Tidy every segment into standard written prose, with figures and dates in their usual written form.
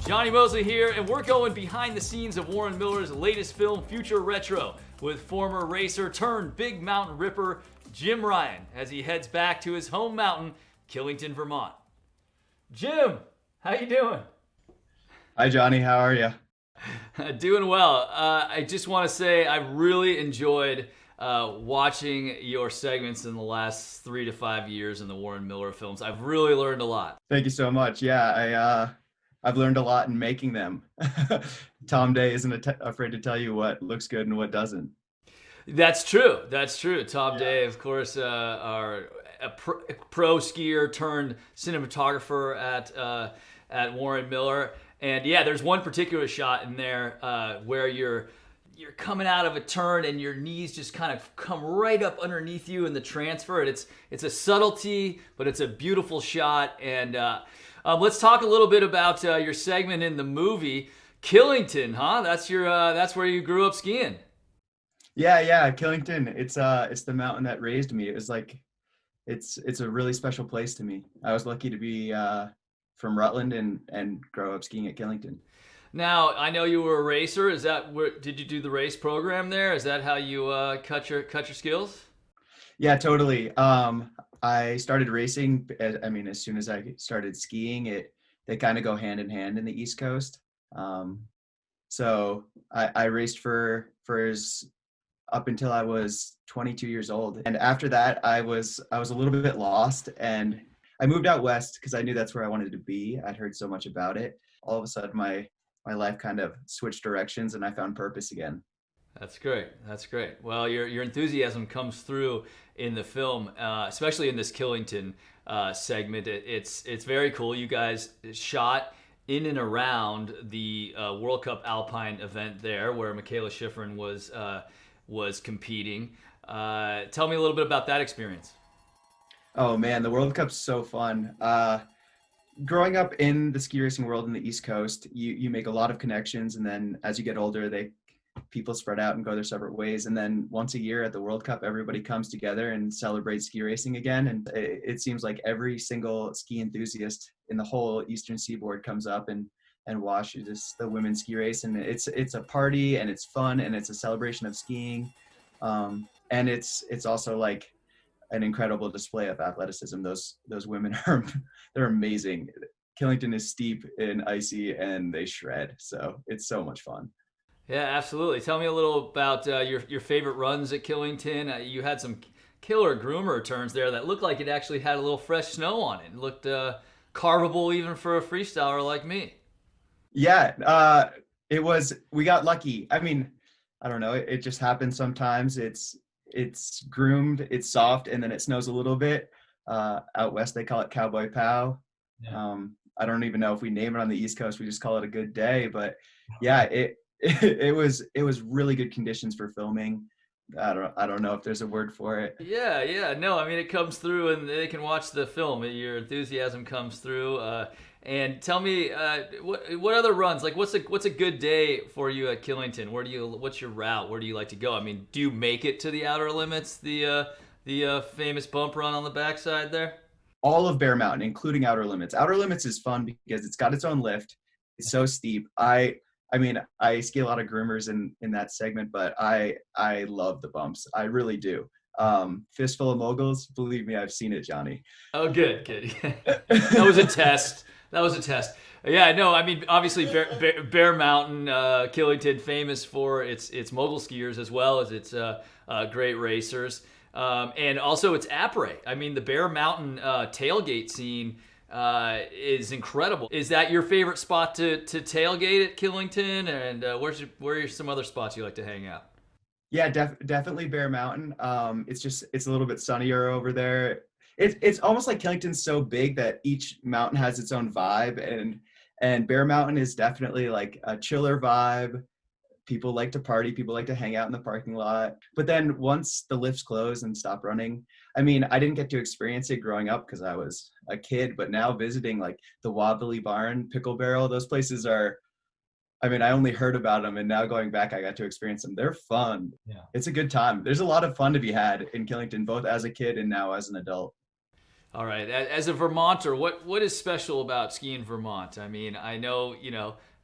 Jonny Moseley here, and we're going behind the scenes of Warren Miller's latest film, Future Retro, with former racer turned big mountain ripper Jim Ryan as he heads back to his home mountain, Killington, Vermont. Jim, how you doing? Hi, Johnny. How are you? Doing well. I just want to say I really enjoyed watching your segments in the last 3 to 5 years in the Warren Miller films. I've really learned a lot. Thank you so much. Yeah, I've learned a lot in making them. Tom Day isn't afraid to tell you what looks good and what doesn't. That's true. That's true. Tom Yeah. Day, of course, our pro skier turned cinematographer at Warren Miller. And yeah, there's one particular shot in there where you're coming out of a turn and your knees just kind of come right up underneath you in the transfer. And it's a subtlety, but it's a beautiful shot. And let's talk a little bit about your segment in the movie, Killington, huh? That's where you grew up skiing. Yeah. Killington. It's the mountain that raised me. It was like, it's a really special place to me. I was lucky to be from Rutland and grow up skiing at Killington. Now, I know you were a racer. Did you do the race program there? Is that how you cut your skills? Yeah, totally. I started racing. As soon as I started skiing, they kind of go hand in hand in the East Coast. So I raced for up until I was 22 years old, and after that, I was a little bit lost, and I moved out west because I knew that's where I wanted to be. I'd heard so much about it. All of a sudden, my life kind of switched directions, and I found purpose again. That's great. That's great. Well, your enthusiasm comes through in the film, especially in this Killington segment. It's very cool. You guys shot in and around the World Cup Alpine event there, where Michaela Schifrin was competing. Tell me a little bit about that experience. Oh man, the World Cup's so fun. Growing up in the ski racing world in the East Coast, you make a lot of connections, and then as you get older, people spread out and go their separate ways. And then once a year at the World Cup, everybody comes together and celebrates ski racing again. And it seems like every single ski enthusiast in the whole Eastern Seaboard comes up and watches the women's ski race. And it's a party, and it's fun, and it's a celebration of skiing. And it's also like an incredible display of athleticism. Those women they're amazing. Killington is steep and icy, and they shred. So it's so much fun. Yeah, absolutely. Tell me a little about your favorite runs at Killington. You had some killer groomer turns there that looked like it actually had a little fresh snow on it. It looked carvable even for a freestyler like me. Yeah, we got lucky. I mean, I don't know. It just happens sometimes. It's groomed, it's soft, and then it snows a little bit. Out west, they call it Cowboy Pow. Yeah. I don't even know if we name it on the East Coast. We just call it a good day. But yeah, it was really good conditions for filming. I don't know if there's a word for it. Yeah. No, I mean, it comes through, and they can watch the film. Your enthusiasm comes through. And tell me, what other runs? Like, what's a good day for you at Killington? What's your route? Where do you like to go? I mean, do you make it to the outer limits, the famous bump run on the backside there? All of Bear Mountain, including outer limits. Outer limits is fun because it's got its own lift. It's so steep. I ski a lot of groomers in that segment, but I love the bumps. I really do. Fistful of Moguls, believe me, I've seen it, Johnny. Oh, good. That was a test. Yeah, no, I mean, obviously Bear Mountain, Killington, famous for its mogul skiers as well as its great racers. And also its après. I mean, the Bear Mountain tailgate scene is incredible. Is that your favorite spot to tailgate at Killington? And where are some other spots you like to hang out? Yeah, definitely Bear Mountain. It's a little bit sunnier over there. It's almost like Killington's so big that each mountain has its own vibe, and Bear Mountain is definitely like a chiller vibe. People like to party, people like to hang out in the parking lot. But then once the lifts close and stop running, I mean, I didn't get to experience it growing up because I was a kid, but now visiting like the Wobbly Barn, Pickle Barrel, those places I only heard about them, and now going back, I got to experience them. They're fun. Yeah. It's a good time. There's a lot of fun to be had in Killington, both as a kid and now as an adult. All right. As a Vermonter, what is special about skiing in Vermont? I mean, I know,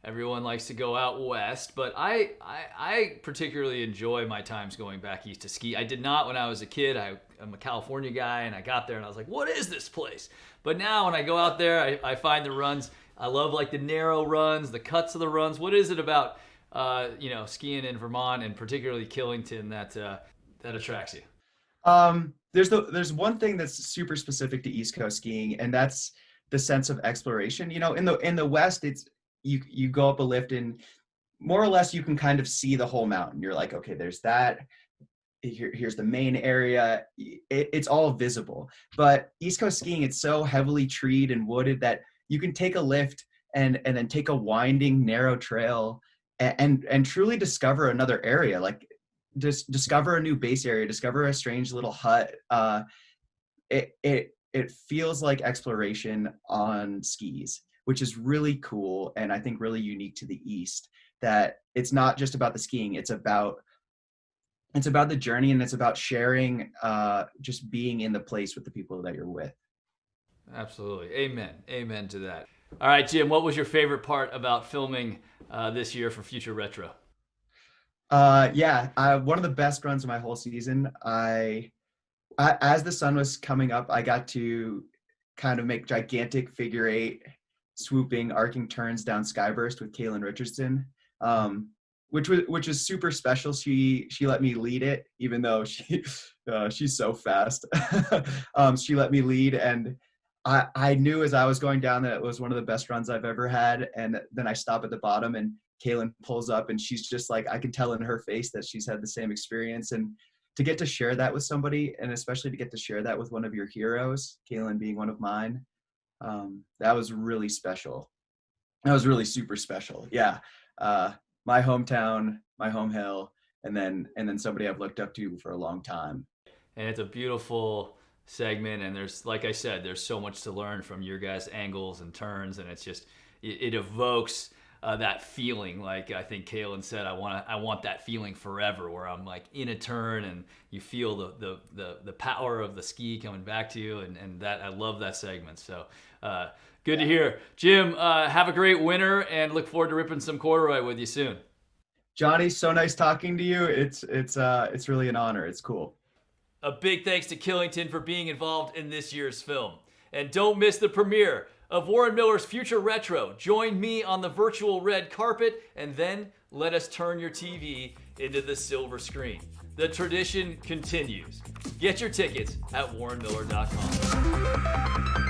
everyone likes to go out west, but I particularly enjoy my times going back east to ski. I did not when I was a kid. I'm a California guy, and I got there and I was like, what is this place? But now when I go out there, I find the runs. I love like the narrow runs, the cuts of the runs. What is it about skiing in Vermont and particularly Killington that attracts you? There's one thing that's super specific to East Coast skiing, and that's the sense of exploration. In the West, it's you go up a lift and more or less you can kind of see the whole mountain. You're like, okay, there's that. Here's the main area. It's all visible. But East Coast skiing, it's so heavily treed and wooded that you can take a lift and then take a winding, narrow trail and truly discover another area. Like just discover a new base area, discover a strange little hut. It feels like exploration on skis, which is really cool and I think really unique to the East. That it's not just about the skiing; it's about the journey, and it's about sharing, just being in the place with the people that you're with. Absolutely. Amen to that. All right, Jim, what was your favorite part about filming this year for Future Retro? One of the best runs of my whole season. As the sun was coming up, I got to kind of make gigantic figure eight swooping arcing turns down Skyburst with Kaylin Richardson, which was super special. She let me lead it, even though she's so fast. She let me lead, and I knew as I was going down that it was one of the best runs I've ever had. And then I stop at the bottom, and Kaylin pulls up, and she's just like, I can tell in her face that she's had the same experience. And to get to share that with somebody, and especially to get to share that with one of your heroes, Kaylin being one of mine, that was really special. That was really super special. Yeah. My hometown, my home hill, and then somebody I've looked up to for a long time. And it's a beautiful segment, and there's, like I said, there's so much to learn from your guys' angles and turns, and it's just it evokes that feeling. Like I think Kaylin said, I want that feeling forever, where I'm like in a turn and you feel the power of the ski coming back to you, and that I love that segment. So good to hear. Jim, have a great winter and look forward to ripping some corduroy with you soon. Jonny, so nice talking to you. It's really an honor. It's cool. A big thanks to Killington for being involved in this year's film. And don't miss the premiere of Warren Miller's Future Retro. Join me on the virtual red carpet, and then let us turn your TV into the silver screen. The tradition continues. Get your tickets at warrenmiller.com.